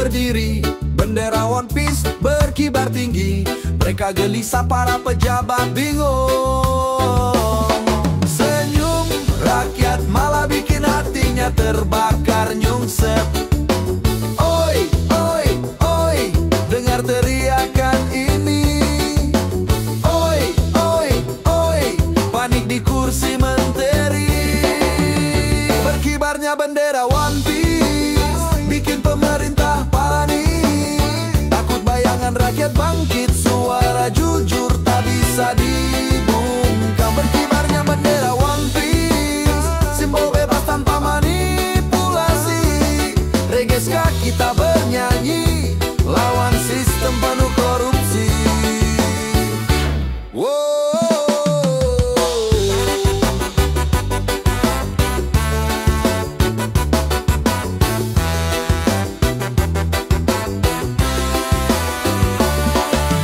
berdiri, bendera One Piece berkibar tinggi. Mereka gelisah, para pejabat bingung. Senyum rakyat malah bikin hatinya terbakar nyungsep. Oi, oi, oi, dengar teriakan ini. Oi, oi, oi, panik di kursi menteri. Berkibarnya bendera One Piece bikin pemerintah panik. Takut bayangan rakyat bangkit, suara jujur tak bisa dibungkam. Berkibarnya bendera One Piece, simbol bebas tanpa manipulasi. Reggae kita bernyanyi, lawan sistem penuh korupsi.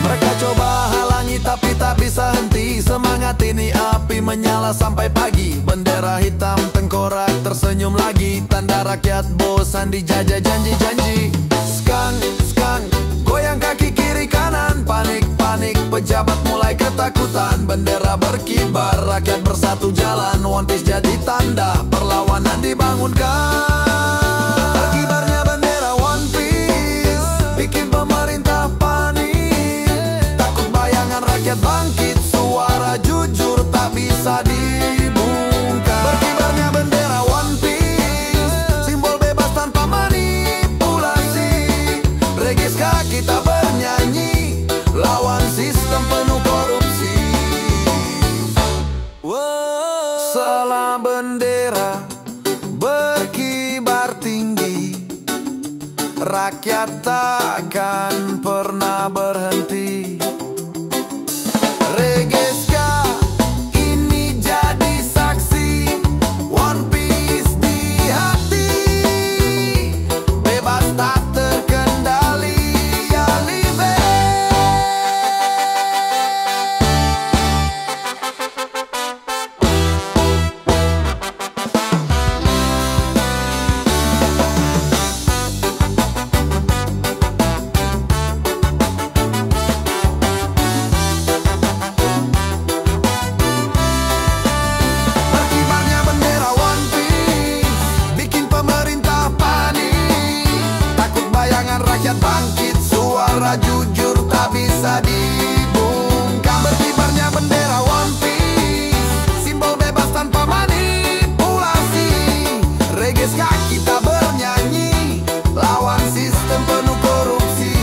Mereka coba halangi tapi tak bisa henti. Semangat ini api menyala sampai pagi. Bendera hitam tengkorak tersenyum lagi. Tanda rakyat bosan dijajah janji-janji. Skang, skang, goyang kaki kiri kanan. Panik, panik, pejabat mulai ketakutan. Bendera berkibar, rakyat bersatu jalan. One Piece jadi tanda perlawanan dibangunkan. Berkibarnya bendera One Piece bikin pemerintah panik. Takut bayangan rakyat bangkit, suara jujur tak bisa dibungkam. Berkibarnya bendera One Piece, simbol bebas tanpa manipulasi. Reggae kita bernyanyi, lawan sistem penuh korupsi. Salam bendera berkibar tinggi, rakyat takkan pernah berhenti. Reggae ska ini jadi saksi, One Piece di hati. Bebas tak terkendali, ya live. Berkibarnya bendera One Piece bikin pemerintah panik. Takut bayangan rakyat bangkit, suara jujur tak bisa dibungkam. Berkibarnya bendera One Piece, simbol bebas tanpa manipulasi. Reggae ska kita bernyanyi, lawan sistem penuh korupsi.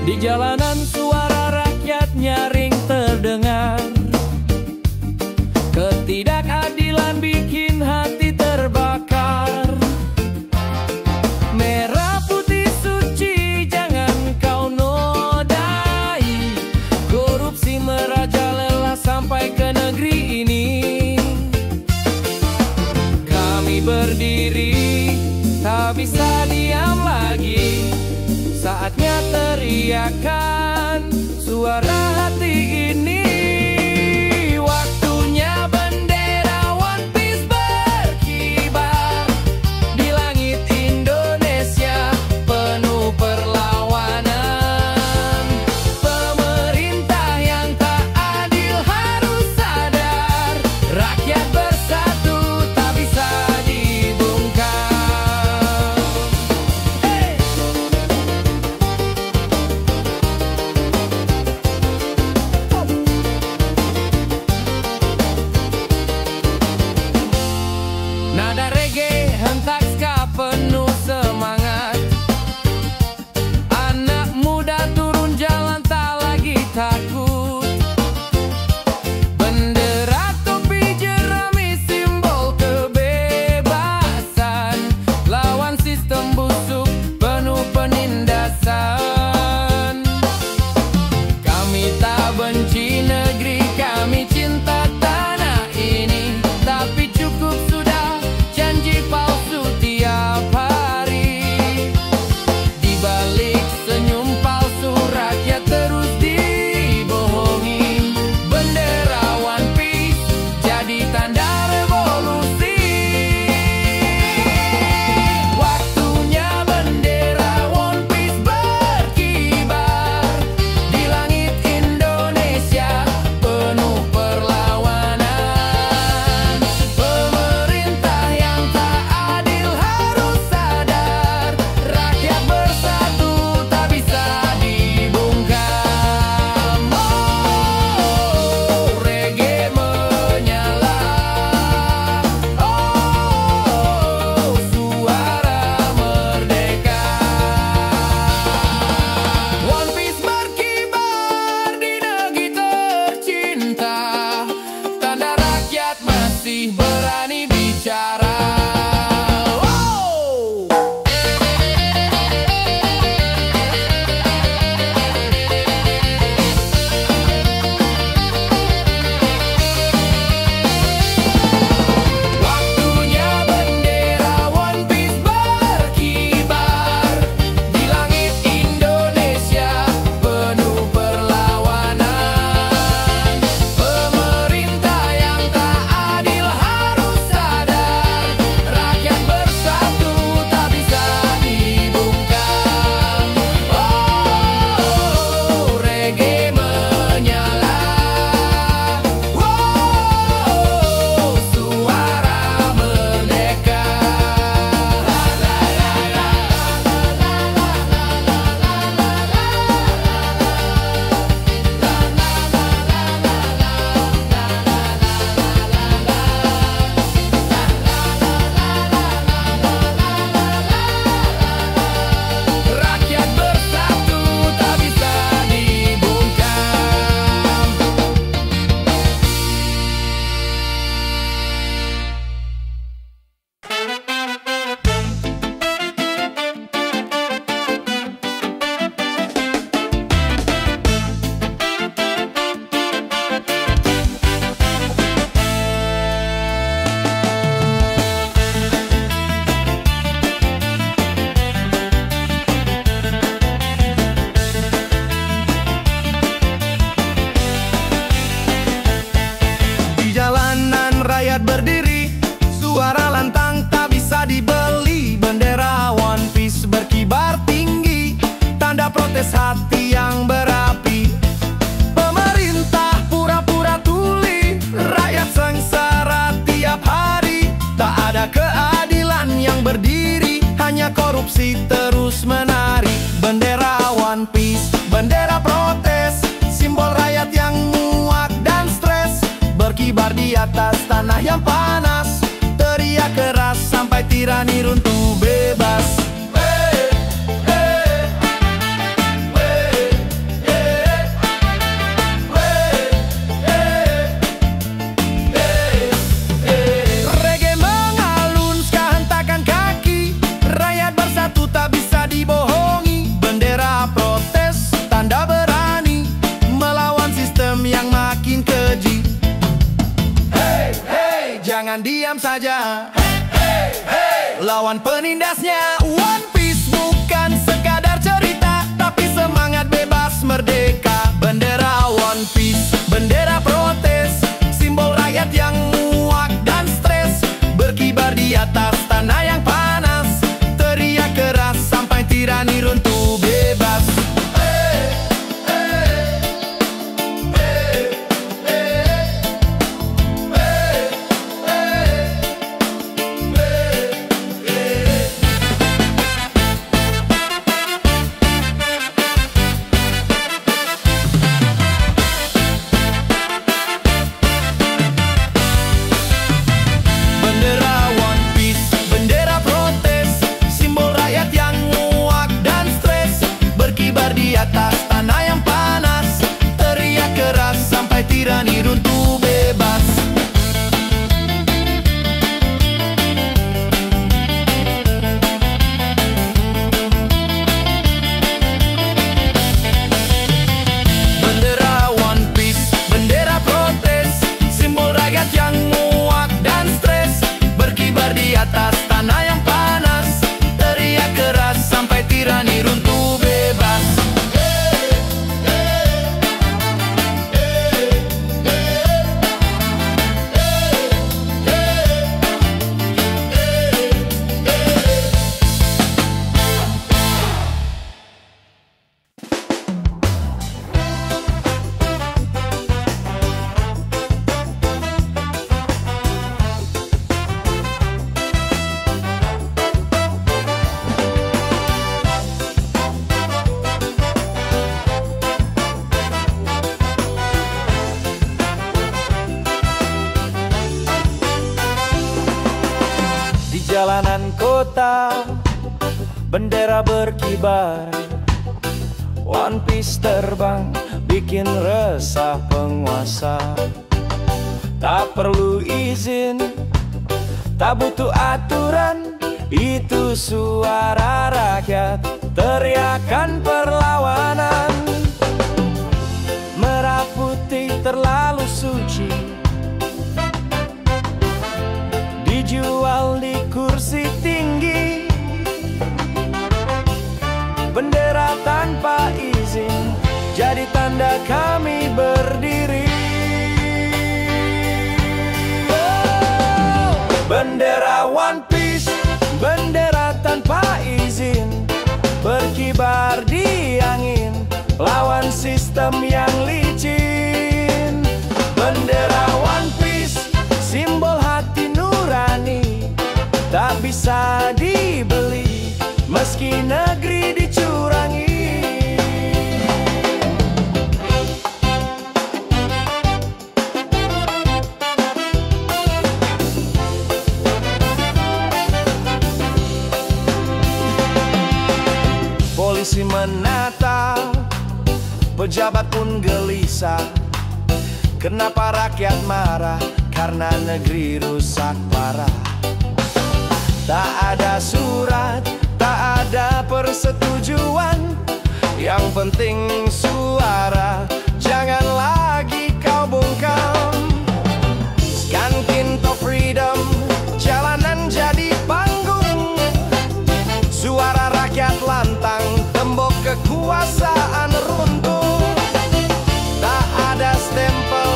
Di jalanan suara rakyat nyaring terdengar. Ketidakadilan bikin hati terbakar. Merah putih suci jangan kau nodai. Korupsi merajalela sampai ke negeri ini. Kami berdiri, tak bisa diam lagi. Saatnya teriakan suara hati ini. Waktunya bendera One Piece berkibar di langit Indonesia, penuh perlawanan. Pemerintah yang tak adil harus sadar. Rakyat bersatu tak bisa dibungkam. Hey! berkibar di atas tanah yang panas. Teriak keras sampai tirani runtuh bebas. Reggae mengalun, ska hentakan kaki. Rakyat bersatu tak bisa dibohongi. Bendera protes, tanda berani melawan sistem yang makin keji. Hey, hey, jangan diam saja. Hey, hey, lawan penindasnya. One Piece bukan sekadar cerita, tapi semangat bebas merdeka. Bendera One Piece, bendera protes, simbol rakyat yang muak dan stres. Berkibar di atas tanah yang panas. Teriak keras sampai tirani runtuh bebas. Tirani runtuh bebas. Bendera One Piece, bendera protes, simbol rakyat yang muak dan stres. Berkibar di atas tanah yang panas. Teriak keras sampai tirani runtuh bebas. Jalanan kota, bendera berkibar, One Piece terbang, bikin resah penguasa. Tak perlu izin, tak butuh aturan, itu suara rakyat, teriakan perlawanan. Merah putih terlalu suci, dijual di kursi tinggi. Bendera tanpa izin jadi tanda kami berdiri. Bendera One Piece, bendera tanpa izin, berkibar di angin, lawan sistem yang licin. Bendera One Piece, simbol hati nurani, tak bisa dibeli, meski negeri dicurangi. Polisi menata, pejabat pun gelisah. Kenapa rakyat marah? Karena negeri rusak parah. Tak ada surat, tak ada persetujuan. Yang penting suara, jangan lagi kau bungkam. Skanking to freedom, jalanan jadi panggung. Suara rakyat lantang, tembok kekuasaan runtuh. Tak ada stempel,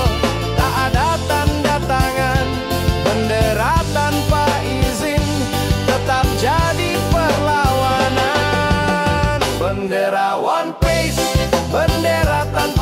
tak ada tanda tangan. Bendera tanpa izin tetap jadi perlawanan. Bendera One Piece, bendera tanpa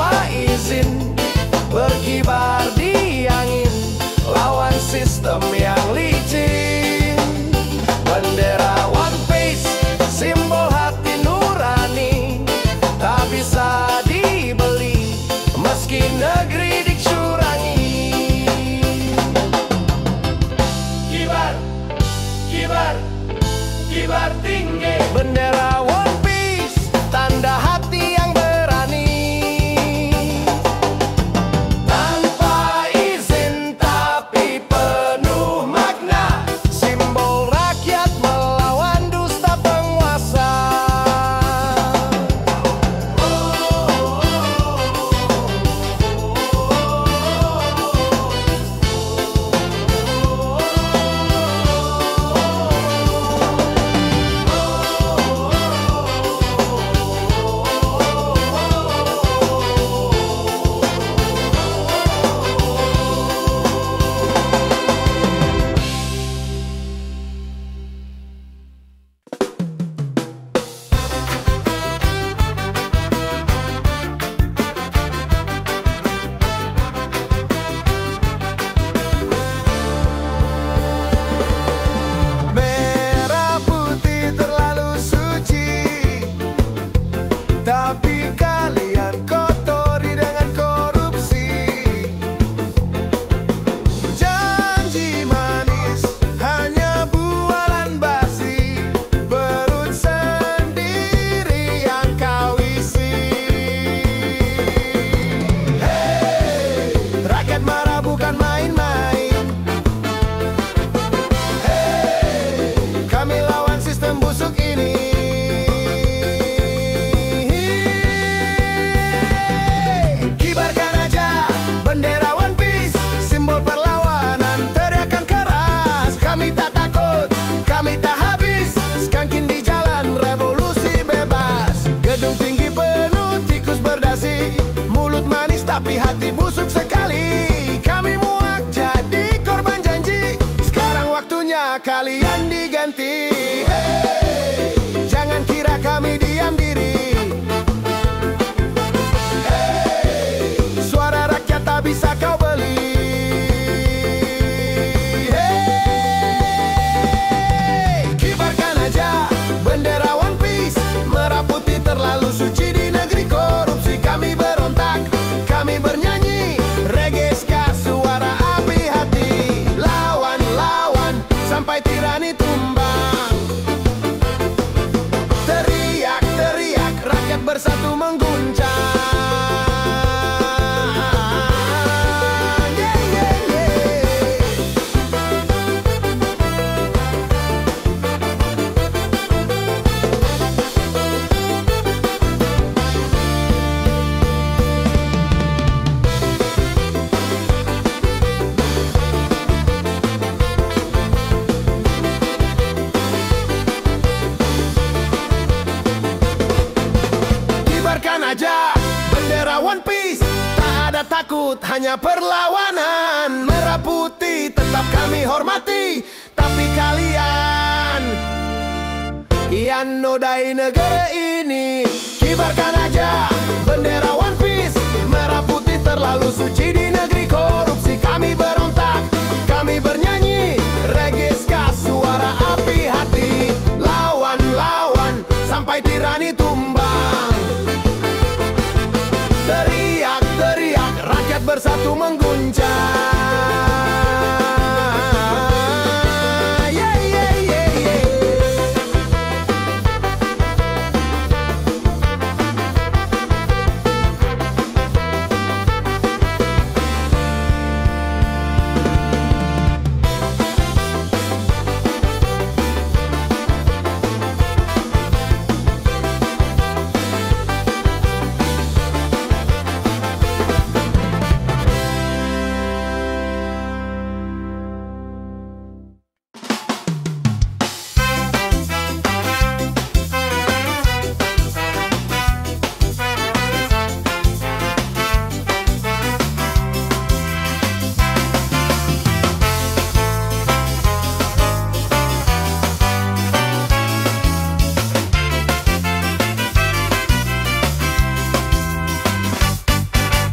tapi hati busuk sekali. Kami muak jadi korban janji, sekarang waktunya kalian diganti. Hey, jangan kira kami diam diri. Hey, suara rakyat tak bisa kau beli. Hey, kibarkan aja bendera One Piece, merah putih terlalu suci di negeri korupsi. Kami berontak, kami bernyanyi, reggae ska suara api hati. Lawan-lawan sampai tirani tumbang. Teriak-teriak, rakyat bersatu mengguncang. Yeah, yeah, yeah. Kibarkan aja bendera One Piece, tak ada takut, hanya perlawanan. Merah putih tetap kami hormati, tapi kalian yang nodai negara ini. Kibarkan aja bendera One Piece, merah putih terlalu suci di negeri korupsi. Kami berontak, kami bernyanyi, reggae ska suara api hati. Lawan-lawan sampai tirani tumbang. Teriak-teriak, rakyat bersatu mengguncang. Yeah, yeah, yeah, yeah.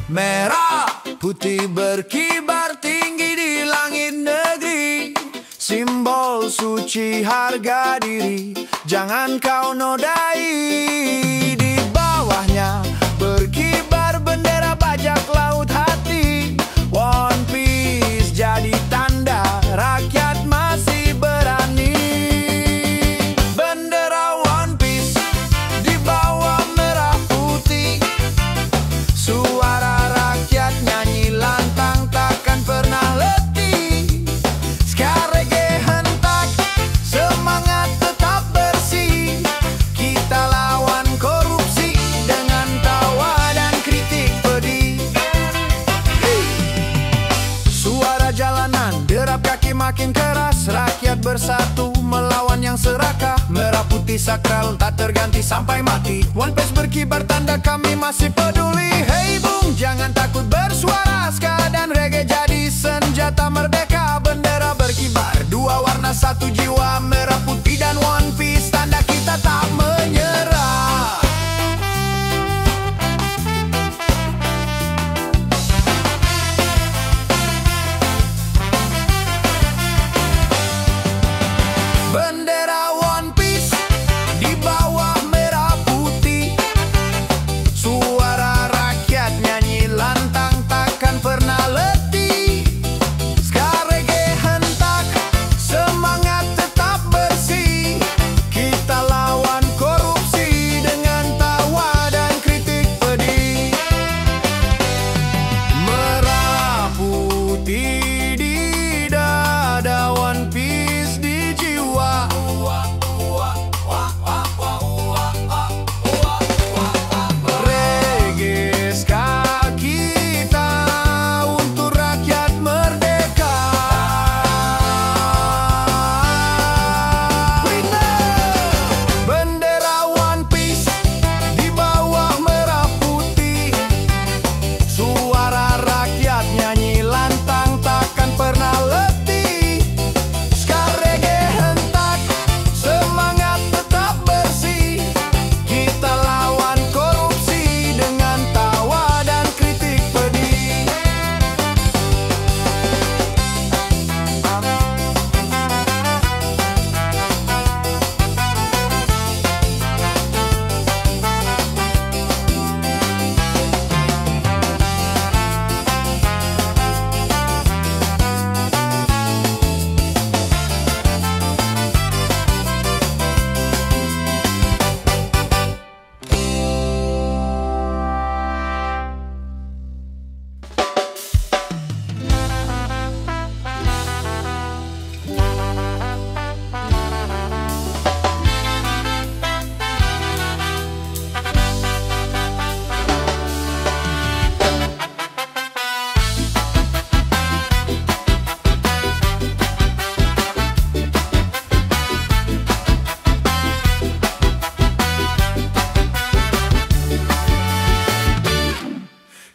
Merah putih berkibar tinggi di langit negeri, simbol suci harga diri, jangan kau nodai. Di bawahnya berkibar bendera bajak laut hati. One Piece jadi tanda rakyat masih berani. Bendera One Piece di bawah merah putih, suara rakyat nyanyi lantang takkan pernah letih. Ska reggae hentak, semangat tetap bersih. Kita lawan korupsi dengan tawa dan kritik pedih. Hey! Suara jalanan, derap kaki makin keras, rakyat bersatu melawan yang serakah. Merah putih sakral tak terganti sampai mati. One Piece berkibar tanda kami masih peduli. Hey bung, jangan takut bersuara, ska dan reggae jadi senjata merdeka. Bendera berkibar, dua warna satu jiwa, merah putih dan One Piece, tanda kita tak menyerah. Bendera One Piece di bawah merah putih, suara rakyat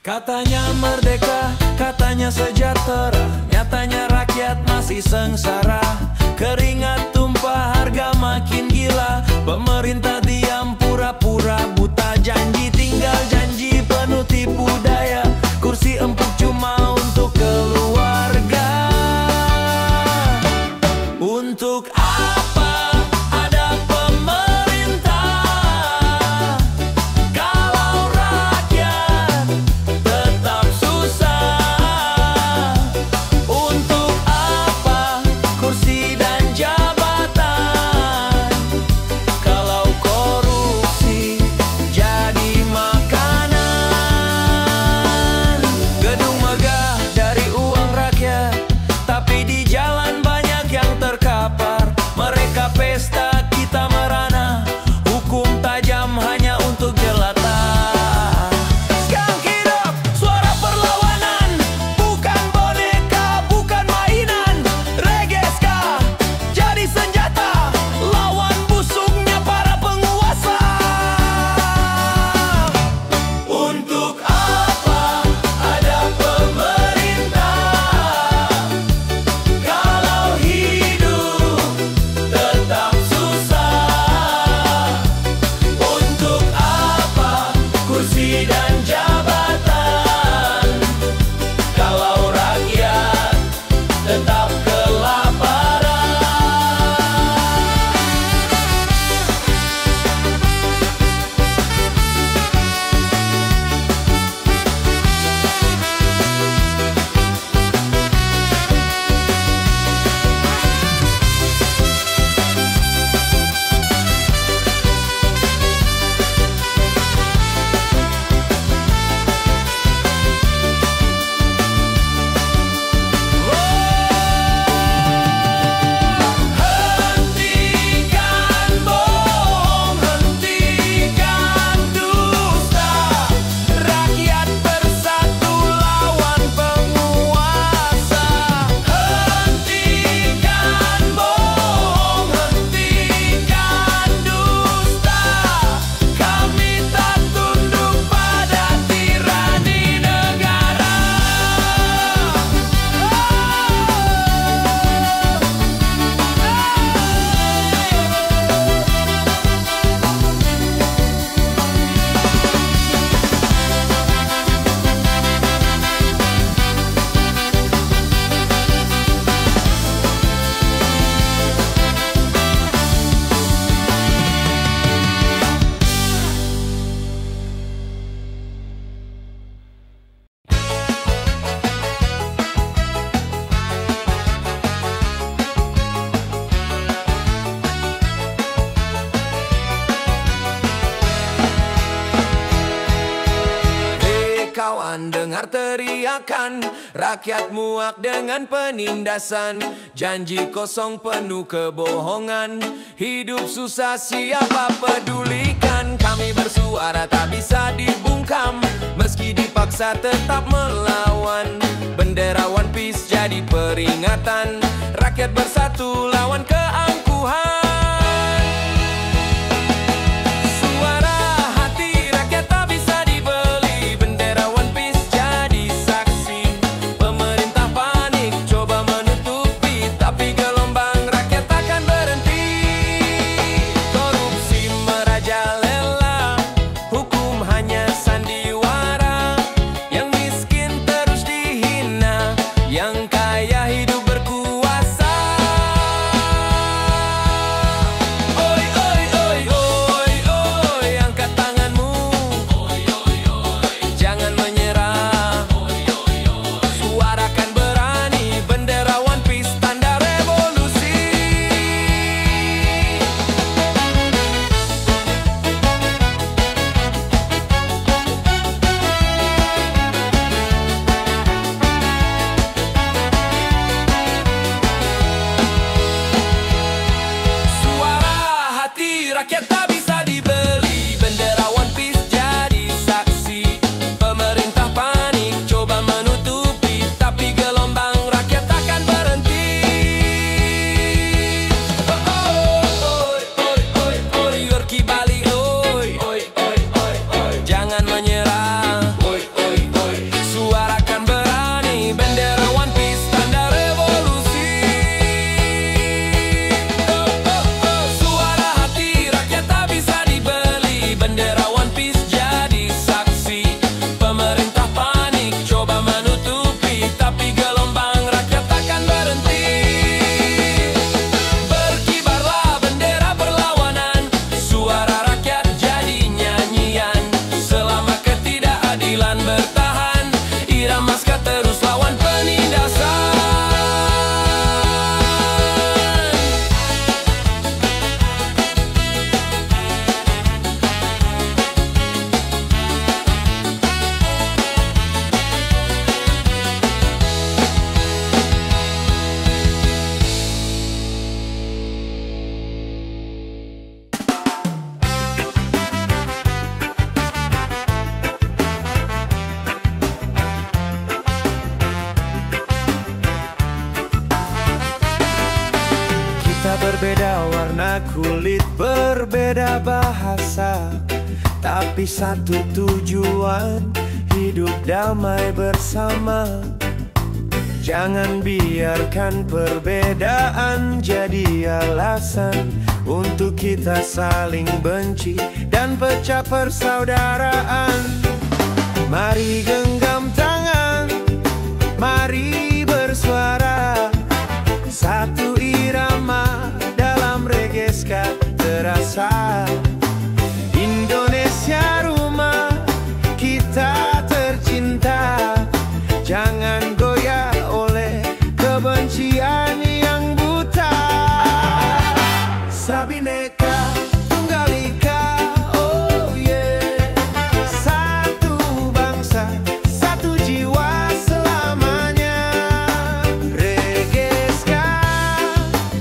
Katanya merdeka, katanya sejahtera, nyatanya rakyat masih sengsara. Keringat tumpah, harga makin gila. Pemerintah diam, pura-pura buta. Janji tinggal janji, penuh tipu daya. Kursi empuk cuma untuk keluarga. Untuk apa ada pemerintah kalau rakyat tetap susah? Untuk apa kursi dan jabatan kalau korupsi jadi makanan? Gedung megah dari uang rakyat, tapi di jalan banyak yang terkapar. Mereka pesta, kita merana. Hukum tajam hanya untuk jelata. Sekarang hidup suara perlawanan, bukan boneka, bukan mainan. Regeska jadi senjata lawan busuknya para penguasa. Untuk apa ada pemerintah kalau hidup tetap susah? Untuk apa kursi dan jabatan kalau rakyat tetap kelaparan? Hentikan bohong, hentikan dusta. Rakyat bersatu lawan penguasa. Hentikan bohong, hentikan dusta. Kami tak tunduk pada tirani negara. Kawan dengar teriakan, rakyat muak dengan penindasan. Janji kosong penuh kebohongan, hidup susah siapa pedulikan. Kami bersuara tak bisa dibungkam, meski dipaksa tetap melawan. Bendera One Piece jadi peringatan, rakyat bersatu lawan keangkuhan. Suara hati rakyat tak bisa dibeli, bendera One Piece jadi saksi. Pemerintah panik coba menutupi, tapi gelombang rakyat takkan berhenti. Korupsi merajalela, hukum hanya sandiwara. Yang miskin terus dihina, yang kaya hidup berkuasa. Berbeda warna kulit, berbeda bahasa, tapi satu tujuan, hidup damai bersama. Jangan biarkan perbedaan jadi alasan untuk kita saling benci dan pecah persaudaraan. Mari genggam tangan, mari bersuara, satu irama dalam reggae ska terasa. Indonesia rumah kita tercinta, jangan goyah oleh kebencian yang buta. Sabineka Tunggal Ika, oh yeah. Satu bangsa, satu jiwa selamanya. Reggae ska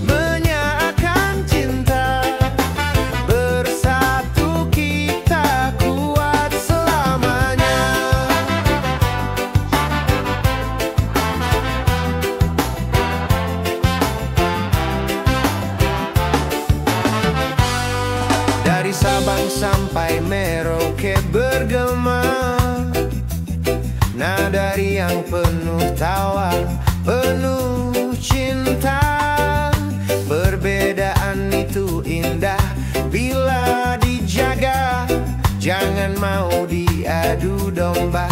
menyatakan cinta, bersatu kita kuat selamanya. Dari Sabang sampai Merauke bergema, nada yang penuh tawa, penuh cinta. Perbedaan itu indah bila dijaga, jangan mau diadu domba.